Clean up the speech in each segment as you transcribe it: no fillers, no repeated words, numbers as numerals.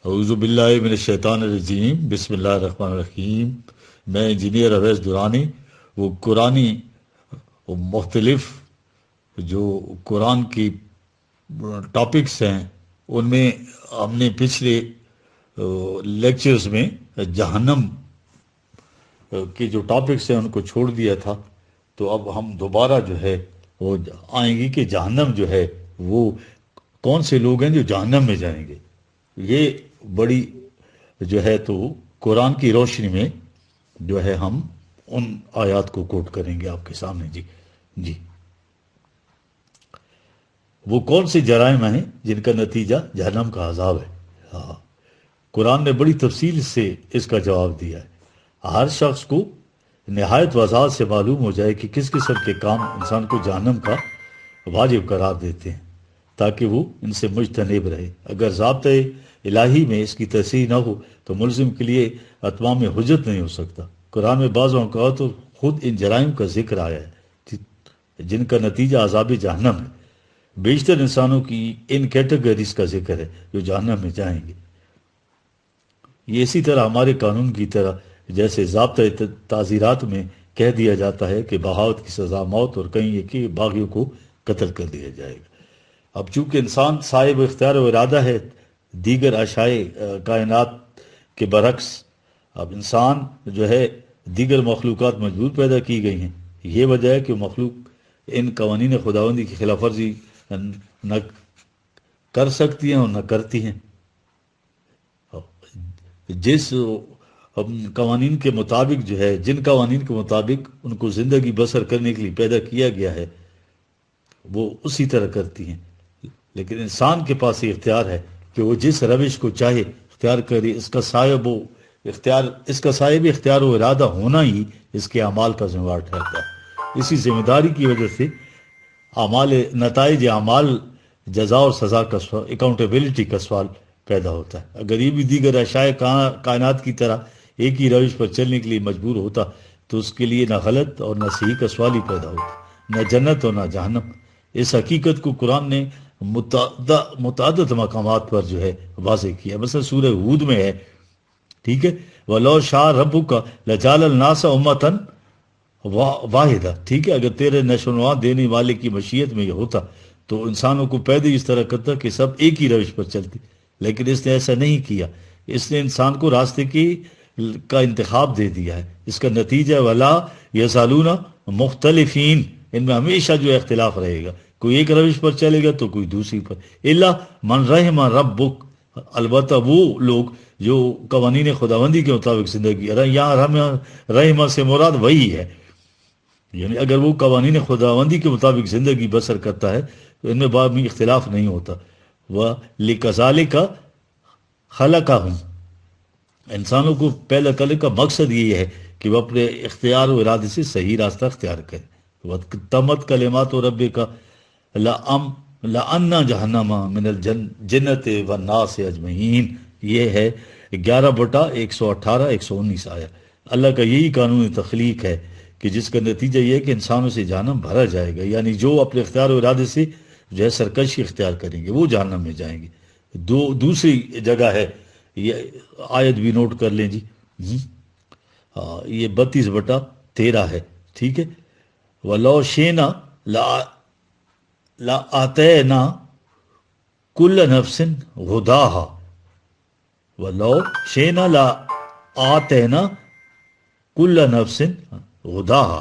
اعوذ باللہ من الشیطان الرجیم، بسم اللہ الرحمن الرحیم۔ میں انجینئر اویس درانی۔ وہ قرآنی مختلف جو قرآن کی ٹاپکس ہیں ان میں ہم نے پچھلے لیکچرز میں جہنم کے جو ٹاپکس ہیں ان کو چھوڑ دیا تھا، تو اب ہم دوبارہ جو ہے وہ آئیں گی کہ جہنم جو ہے وہ کون سے لوگ ہیں جو جہنم میں جائیں گے۔ یہ بڑی جو ہے تو قرآن کی روشنی میں جو ہے ہم ان آیات کو کوٹ کریں گے آپ کے سامنے۔ جی وہ کون سے جرائم ہیں جن کا نتیجہ جہنم کا عذاب ہے؟ ہاں، قرآن نے بڑی تفصیل سے اس کا جواب دیا ہے۔ ہر شخص کو نہایت وضاحت سے معلوم ہو جائے کہ کس قسم کے کام انسان کو جہنم کا واجب قرار دیتے ہیں، تاکہ وہ ان سے مجتنب رہے۔ اگر ضابطۂ الہی میں اس کی تصحیح نہ ہو تو ملزم کے لیے اتمام حجت نہیں ہو سکتا۔ قرآن میں بعض اوقات تو خود ان جرائم کا ذکر آیا ہے جن کا نتیجہ عذاب جہنم ہے۔ بیشتر انسانوں کی ان کیٹیگریز کا ذکر ہے جو جہنم میں جائیں گے۔ یہ اسی طرح ہمارے قانون کی طرح جیسے ضابطۂ تعزیرات میں کہہ دیا جاتا ہے کہ بغاوت کی سزا موت اور کہیں یہ کہ باغیوں کو قتل کر دیا جائے گا۔ اب چونکہ انسان صاحب اختیار و ارادہ ہے دیگر اشیاء کائنات کے برعکس، اب انسان جو ہے دیگر مخلوقات مجبور پیدا کی گئی ہیں۔ یہ وجہ ہے کہ مخلوق ان قوانین خداوندی کی خلاف ورزی نہ کر سکتی ہیں اور نہ کرتی ہیں۔ جس قوانین کے مطابق جو ہے جن قوانین کے مطابق ان کو زندگی بسر کرنے کے لیے پیدا کیا گیا ہے وہ اسی طرح کرتی ہیں، لیکن انسان کے پاس یہ اختیار ہے کہ وہ جس روش کو چاہے اختیار کرے۔ اس کا صاحب اختیار و ارادہ ہونا ہی اس کے اعمال کا ذمہ دار ٹھہرتا ہے۔ اسی ذمہ داری کی وجہ سے نتائج اعمال جزا اور سزا کا اکاؤنٹیبلٹی کا سوال پیدا ہوتا ہے۔ اگر یہ بھی دیگر اشیاء کائنات کی طرح ایک ہی روش پر چلنے کے لیے مجبور ہوتا تو اس کے لیے نہ غلط اور نہ صحیح کا سوال ہی پیدا ہوتا، نہ جنت اور نہ جہنم۔ اس حقیقت کو قرآن نے متعدد مقامات پر جو ہے واضح کیا۔ مثلا سورہ ہود میں ہے، ٹھیک ہے، وَلَوْ شَاءَ رَبُّكَ لَجَعَلَ النَّاسَ أُمَّةً واحدہ، ٹھیک ہے، اگر تیرے نشو و نما دینے والے کی مشیت میں یہ ہوتا تو انسانوں کو پیدا اس طرح کرتا کہ سب ایک ہی روش پر چلتی، لیکن اس نے ایسا نہیں کیا۔ اس نے انسان کو راستے کا انتخاب دے دیا ہے۔ اس کا نتیجہ وَلَا يَزَالُونَ مُخْتَلِفِينَ، ان میں ہمیشہ جو اختلاف رہے گا، کوئی ایک روش پر چلے گا تو کوئی دوسری پر۔ الا من رحم ربک، البتہ وہ لوگ جو قوانین خداوندی کے مطابق زندگی، یہاں رحمہ سے مراد وہی ہے، یعنی اگر وہ قوانین خداوندی کے مطابق زندگی بسر کرتا ہے تو ان میں بعد میں اختلاف نہیں ہوتا۔ وَلِكَذَلِكَ خَلَقَهُمْ، انسانوں کو پیدا کرنے کا مقصد یہ ہے کہ وہ اپنے اختیار و ارادے سے صحیح راستہ اختیار کریں۔ وَتَمَّتْ کَلِمَاتُ رَبِّكَ لَأَنَّ جَهَنَّمَ مِنَ الْجِنَّةِ وَالنَّاسِ أَجْمَعِينَ، یہ ہے 11/118 119 آیا۔ اللہ کا یہی قانون تخلیق ہے کہ جس کا نتیجہ یہ ہے کہ انسانوں سے جہنم بھرا جائے گا، یعنی جو اپنے اختیار و ارادے سے جو ہے سرکشی اختیار کریں گے وہ جہنم میں جائیں گے۔ دوسری جگہ ہے، یہ آیت بھی نوٹ کر لیں جی، یہ 32/13 ہے، ٹھیک ہے، وَلَوْ شِئْنَا لَآتَيْنَا كُلَّ نَفْسٍ هُدَاهَا، وَلَوْ شِئْنَا لَآتَيْنَا كُلَّ نَفْسٍ هُدَاهَا،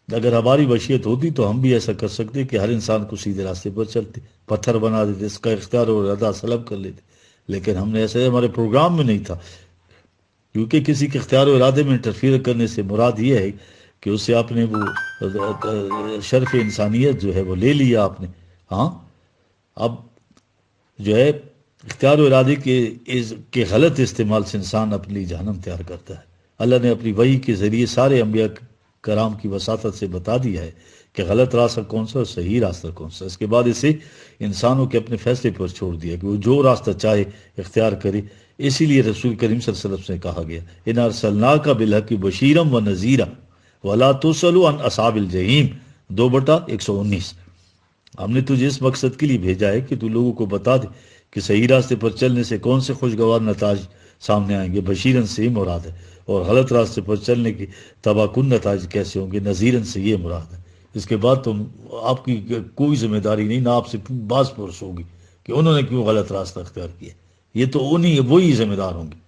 اگر ہماری مشیت ہوتی تو ہم بھی ایسا کر سکتے کہ ہر انسان کو سیدھے راستے پر چلتے، پتھر بنا دیتے، اس کا اختیار و ارادہ سلب کر لیتے، لیکن ہم نے ایسے ہمارے پروگرام میں نہیں تھا، کیونکہ کسی کے اختیار و ارادے میں انٹرفیئر کرنے سے مراد یہ ہے کہ اس سے آپ نے وہ شرف انسانیت جو ہے وہ لے لیا آپ نے۔ ہاں، اب جو ہے اختیار و ارادے کے غلط استعمال سے انسان اپنی جہنم تیار کرتا ہے۔ اللہ نے اپنی وحی کے ذریعے سارے انبیاء کرام کی وساطت سے بتا دیا ہے کہ غلط راستہ کون سا اور صحیح راستہ کون سا۔ اس کے بعد اسے انسانوں کے اپنے فیصلے پر چھوڑ دیا کہ وہ جو راستہ چاہے اختیار کرے۔ اسی لیے رسول کریم صلی اللہ علیہ وسلم سے کہا گیا اِنَّا أَرْسَلْنَاكَ بِالْحَقِّ بَشِيرًا وَنَذِيرًا وَلَا تُسْأَلُ عَنْ أَصْحَابِ الْجَحِيمِ، 2/119۔ ہم نے تجھے اس مقصد کے لیے بھیجا ہے کہ تو لوگوں کو بتا دے کہ صحیح راستے پر چلنے سے کون سے خوشگوار نتائج سامنے آئیں گے؟ بشیرن سے ہی مراد ہے. اور غلط راستے پر چلنے کی تباہ کن نتائج کیسے ہوں گے؟ نذیرن سے یہ مراد ہے. اس کے بعد تم آپ کی کوئی ذمہ داری نہیں، نہ آپ سے باز پرس ہوگی کہ انہوں نے کیوں غلط راستہ اختیار کیا. یہ تو وہی ذمہ دار ہوں گے.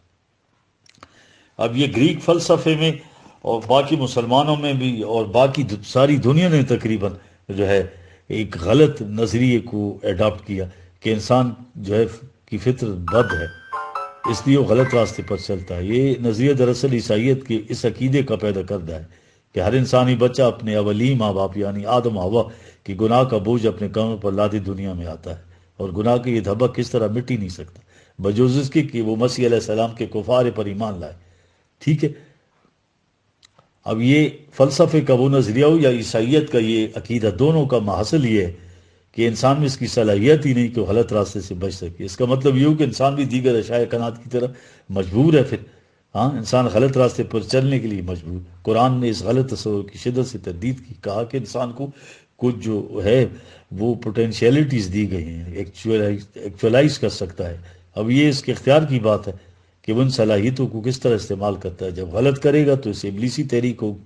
اب یہ گریک فلسفے میں اور باقی مسلمانوں میں بھی اور باقی ساری دنیا نے تقریباً جو ہے ایک غلط نظریے کو اڈاپٹ کیا کہ انسان جو ہے کی فطرت بد ہے، اس لیے وہ غلط راستے پر چلتا ہے. یہ نظریہ دراصل عیسائیت کے اس عقیدے کا پیدا کردہ ہے کہ ہر انسانی بچہ اپنے اولی ماں باپ یعنی آدم و حوا کی گناہ کا بوجھ اپنے کمر پر لادے دنیا میں آتا ہے، اور گناہ کا یہ دھبا کس طرح مٹ ہی نہیں سکتا بجوز اس کے کہ وہ مسیح علیہ السلام کے کفار پر ایمان لائے. ٹھیک ہے. اب یہ فلسفے کا وہ نظریہ ہو یا عیسائیت کا یہ عقیدہ، دونوں کا محصل یہ ہے کہ انسان میں اس کی صلاحیت ہی نہیں کہ وہ غلط راستے سے بچ سکے. اس کا مطلب یہ ہو کہ انسان بھی دیگر اشیاء کائنات کی طرح مجبور ہے. پھر ہاں، انسان غلط راستے پر چلنے کے لیے مجبور. قرآن نے اس غلط تصور کی شدت سے تردید کی، کہا کہ انسان کو کچھ جو ہے وہ پوٹینشیلٹیز دی گئی ہیں، ایکچولائز کر سکتا ہے. اب یہ اس کے اختیار کی بات ہے کہ وہ ان صلاحیتوں کو کس طرح استعمال کرتا ہے. جب غلط کرے گا تو اسے ابلیسی تحریک ہوگی،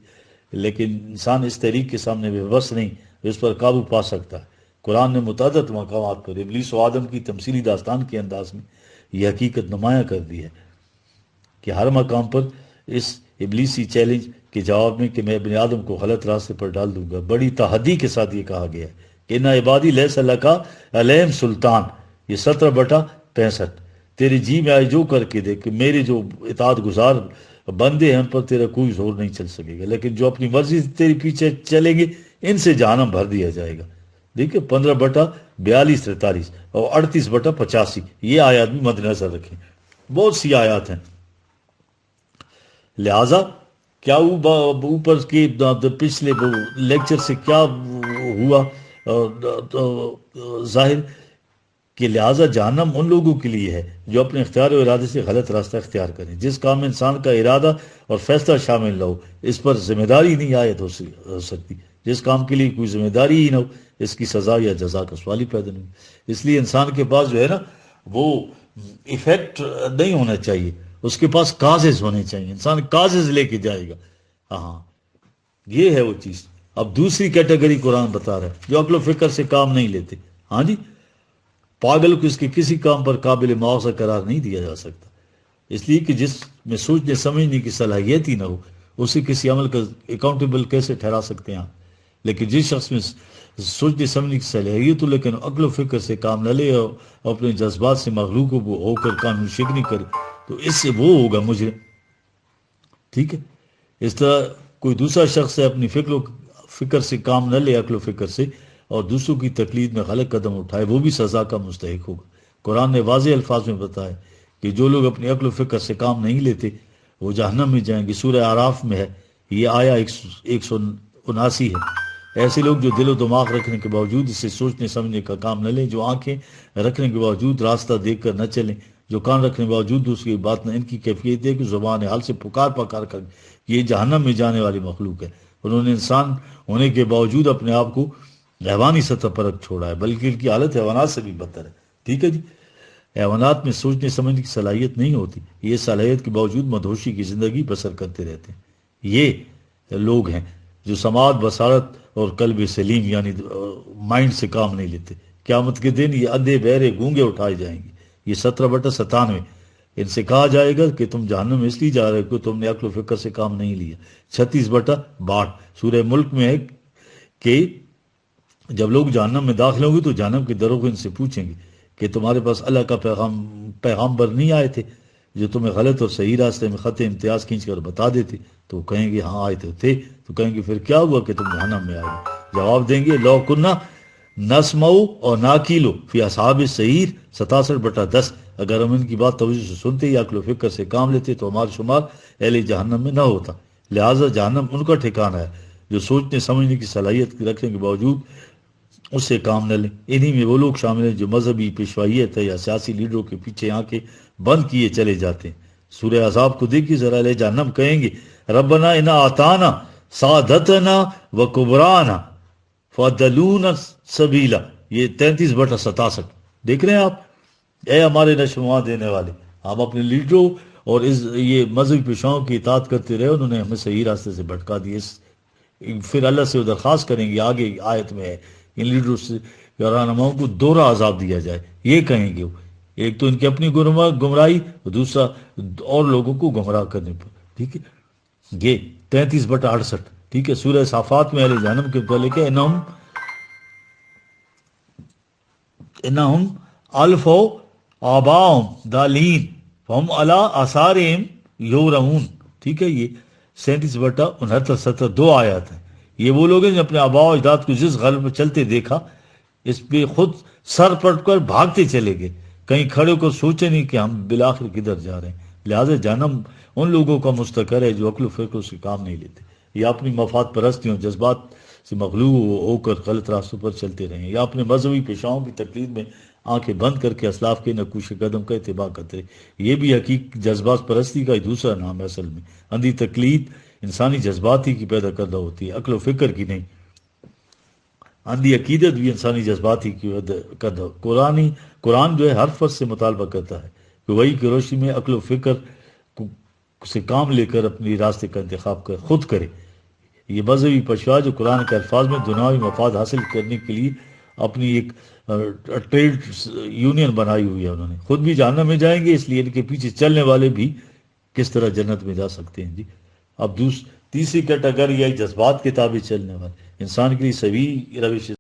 لیکن انسان اس تحریک کے سامنے بے بس نہیں، اس پر قابو پا سکتا ہے. قرآن نے متعدد مقامات پر ابلیس و آدم کی تمثیلی داستان کے انداز میں یہ حقیقت نمایاں کر دی ہے کہ ہر مقام پر اس ابلیسی چیلنج کے جواب میں کہ میں ابن آدم کو غلط راستے پر ڈال دوں گا، بڑی تحدی کے ساتھ یہ کہا گیا ہے کہ اِنَّ عِبَادِی لَیْسَ لَکَ عَلَیْہِمْ سلطان. یہ 17/65. تیرے جی میں آئے جو کر کے دے کہ میرے جو اطاعت گزار بندے ہیں ان پر تیرا کوئی زور نہیں چل سکے گا، لیکن جو اپنی مرضی سے تیرے پیچھے چلیں گے ان سے جہنم بھر دیا جائے گا. دیکھیں 15/42-43 اور 38/85 یہ آیات بھی مد نظر رکھیں. بہت سی آیات ہیں. لہٰذا کیا اوپر کے پچھلے لیکچر سے کیا ہوا ظاہر کہ لہٰذا جہنم ان لوگوں کے لیے ہے جو اپنے اختیار و ارادے سے غلط راستہ اختیار کریں. جس کام میں انسان کا ارادہ اور فیصلہ شامل نہ ہو اس پر ذمہ داری نہیں عائد ہو سکتی. جس کام کے لیے کوئی ذمہ داری ہی نہ ہو اس کی سزا یا جزا کا سوال ہی پیدا نہیں. اس لیے انسان کے پاس جو ہے نا وہ ایفیکٹ نہیں ہونا چاہیے، اس کے پاس کازز ہونے چاہیے. انسان کازز لے کے جائے گا. ہاں، یہ ہے وہ چیز. اب دوسری کیٹیگری قرآن بتا رہا ہے جو عقل و فکر سے کام نہیں لیتے. ہاں جی، پاگل کو اس کے کسی کام پر قابل مواخذہ قرار نہیں دیا جا سکتا، اس لیے کہ جس میں سوچنے سمجھنے کی صلاحیت ہی نہ ہو اسے کسی عمل کا اکاؤنٹیبل کیسے ٹھہرا سکتے ہیں. لیکن جس شخص میں سوچنے سمجھنے کی صلاحیت ہو لیکن عقل و فکر سے کام نہ لے اور اپنے جذبات سے مخلوق ہو کر قانون شکنی کرے تو اس سے وہ ہوگا مجرم. ٹھیک ہے. اس طرح کوئی دوسرا شخص ہے اپنی فکر سے کام نہ لے، عقل و فکر سے، اور دوسروں کی تقلید میں غلط قدم اٹھائے، وہ بھی سزا کا مستحق ہوگا. قرآن نے واضح الفاظ میں بتایا کہ جو لوگ اپنی عقل و فکر سے کام نہیں لیتے وہ جہنم میں جائیں گے. سورہ اعراف میں ہے یہ آیا 179 ہے. ایسے لوگ جو دل و دماغ رکھنے کے باوجود اسے سوچنے سمجھنے کا کام نہ لیں، جو آنکھیں رکھنے کے باوجود راستہ دیکھ کر نہ چلیں، جو کان رکھنے کے باوجود دوسری بات نہ، ان کی کیفیت ہے کہ زبان حال سے پکار کر یہ جہنم میں جانے والی مخلوق ہے. انہوں نے انسان ہونے کے باوجود اپنے آپ کو حیوانی سطح پر رکھ چھوڑا ہے، بلکہ ان کی حالت حیوانات سے بھی بدتر ہے. ٹھیک ہے جی. حیوانات میں سوچنے سمجھنے کی صلاحیت نہیں ہوتی، یہ صلاحیت کے باوجود مدہوشی کی زندگی بسر کرتے رہتے ہیں. یہ لوگ ہیں جو سماعت، بصارت اور قلب سلیم یعنی مائنڈ سے کام نہیں لیتے. قیامت کے دن یہ اندھے بہرے گونگے اٹھائے جائیں گے. یہ 17/97. ان سے کہا جائے گا کہ تم جہنم میں اس لیے جا رہے ہو کہ تم نے عقل و فکر سے کام نہیں لیا. 36/62 سورہ ملک میں ہے کہ جب لوگ جہنم میں داخل ہوں گے تو جہنم کے دروغ ان سے پوچھیں گے کہ تمہارے پاس اللہ کا پیغامبر نہیں آئے تھے جو تمہیں غلط اور صحیح راستے میں خط امتیاز کھینچ کر بتا دیتے؟ تو وہ کہیں گے ہاں آئے تھے. تو کہیں گے پھر کیا ہوا کہ تم جہنم میں آئے؟ جواب دیں گے لو کنہ نسمعو اور ناکیلو فی اصحاب السعیر 67/10. اگر ہم ان کی بات توجہ سے سنتے یا عقل و فکر سے کام لیتے تو ہمارا شمار اہل جہنم میں نہ ہوتا. لہٰذا جہنم ان کا ٹھکانہ ہے جو سوچنے سمجھنے کی صلاحیت رکھنے کے باوجود اس سے کام نہ لیں. انہی میں وہ لوگ شامل ہیں جو مذہبی پیشوائیت ہے یا سیاسی لیڈروں کے پیچھے آنکھیں بند کیے چلے جاتے ہیں. سورہ احزاب کو دیکھیے ذرا. اہل جہنم کہیں گے ربنا انا آتانا سادتنا و کبرانا فضلونا سبیلا. یہ 33/67 دیکھ رہے ہیں آپ. اے ہمارے نشوات دینے والے، ہم اپنے لیڈروں اور یہ مذہبی پیشواؤں کی اطاعت کرتے رہے، انہوں نے ہمیں صحیح راستے سے بھٹکا دیے۔ پھر اللہ سے وہ درخواست کریں گے، آگے آیت میں ہے، ان لیڈروں سے یا رہنماؤں کو دوہرا عذاب دیا جائے۔ یہ کہیں گے وہ، ایک تو ان کی اپنی گمراہی، اور دوسرا اور لوگوں کو گمراہ کرنے پر۔ ٹھیک ہے، یہ 33/68، ٹھیک ہے۔ سورہ صافات میں اہل جہنم کے متعلق ہے، انہم الفوا آباءہم ضالین فہم علی آثارہم یہرعون۔ ٹھیک ہے، یہ 37/69 70 دو آیات ہیں۔ یہ وہ لوگ ہیں جو اپنے آباء و اجداد کو جس غلط میں چلتے دیکھا، اس پہ خود سر پٹ کر بھاگتے چلے گئے، کہیں کھڑے ہو کر سوچے نہیں کہ ہم بالآخر کدھر جا رہے ہیں۔ لہٰذا جہنم ان لوگوں کا مستقر ہے جو عقل و فکر سے کام نہیں لیتے، یا اپنی مفاد پرستیوں جذبات سے مغلوب ہو کر غلط راستوں پر چلتے رہے، یا اپنے مذہبی پیشاؤں کی تقلید میں آنکھیں بند کر کے اسلاف کے نقوش قدم کا اتباع کرتے رہے۔ یہ بھی حقیق جذبات پرستی کا ہی دوسرا نام ہے۔ اصل میں اندھی تقلید انسانی جذبات ہی کی پیدا کردہ ہوتی ہے، عقل و فکر کی نہیں۔ اندھی عقیدت بھی انسانی جذبات ہی کی کردہ۔ قرآن جو ہے ہر فرد سے مطالبہ کرتا ہے کہ وہی کی روشنی میں عقل و فکر سے کام لے کر اپنی راستے کا انتخاب خود کرے۔ یہ مذہبی پیشوا جو قرآن کے الفاظ میں دنیاوی مفاد حاصل کرنے کے لیے اپنی ایک ٹریڈ یونین بنائی ہوئی ہے، انہوں نے خود بھی جہنم میں جائیں گے، اس لیے ان کے پیچھے چلنے والے بھی کس طرح جنت میں جا سکتے ہیں۔ جی اب تیسری کیٹیگری ہے جذبات کے تابع چلنے والے۔ انسان کے لیے صحیح روش